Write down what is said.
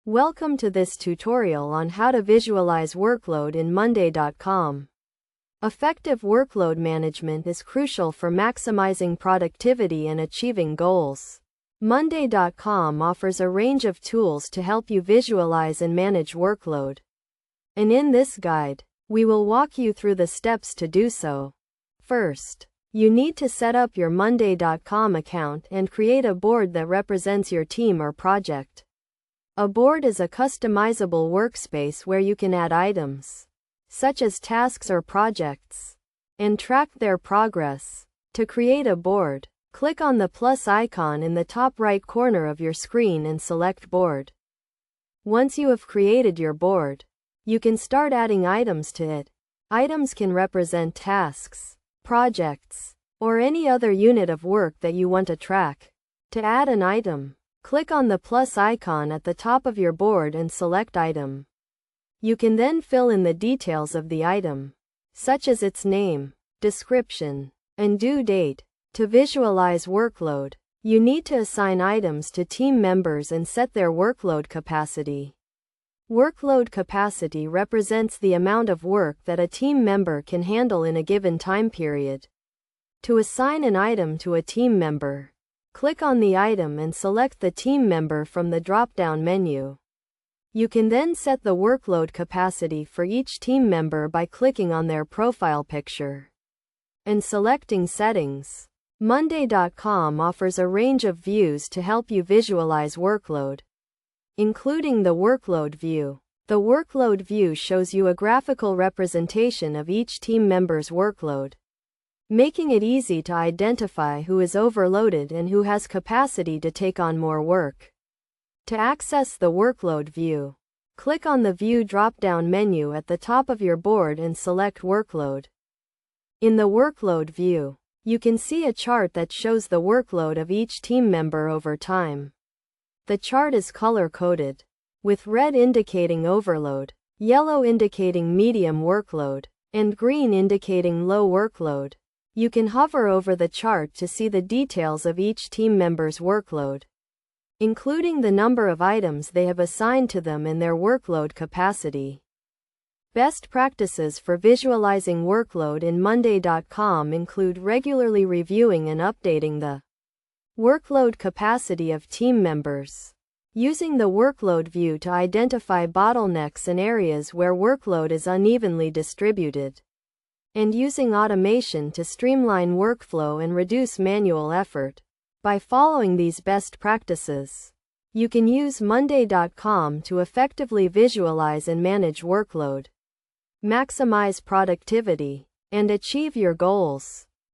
Welcome to this tutorial on how to visualize workload in Monday.com. Effective workload management is crucial for maximizing productivity and achieving goals. Monday.com offers a range of tools to help you visualize and manage workload. And in this guide, we will walk you through the steps to do so. First, you need to set up your Monday.com account and create a board that represents your team or project. A board is a customizable workspace where you can add items, such as tasks or projects, and track their progress. To create a board, click on the plus icon in the top right corner of your screen and select Board. Once you have created your board, you can start adding items to it. Items can represent tasks, projects, or any other unit of work that you want to track. To add an item, click on the plus icon at the top of your board and select Item. You can then fill in the details of the item, such as its name, description, and due date. To visualize workload, you need to assign items to team members and set their workload capacity. Workload capacity represents the amount of work that a team member can handle in a given time period. To assign an item to a team member, click on the item and select the team member from the drop-down menu. You can then set the workload capacity for each team member by clicking on their profile picture and selecting Settings. Monday.com offers a range of views to help you visualize workload, including the Workload view. The Workload view shows you a graphical representation of each team member's workload, making it easy to identify who is overloaded and who has capacity to take on more work. To access the Workload view, click on the View drop-down menu at the top of your board and select Workload. In the Workload view, you can see a chart that shows the workload of each team member over time. The chart is color-coded, with red indicating overload, yellow indicating medium workload, and green indicating low workload. You can hover over the chart to see the details of each team member's workload, including the number of items they have assigned to them and their workload capacity. Best practices for visualizing workload in Monday.com include regularly reviewing and updating the workload capacity of team members, using the workload view to identify bottlenecks and areas where workload is unevenly distributed, and using automation to streamline workflow and reduce manual effort. By following these best practices, you can use Monday.com to effectively visualize and manage workload, maximize productivity, and achieve your goals.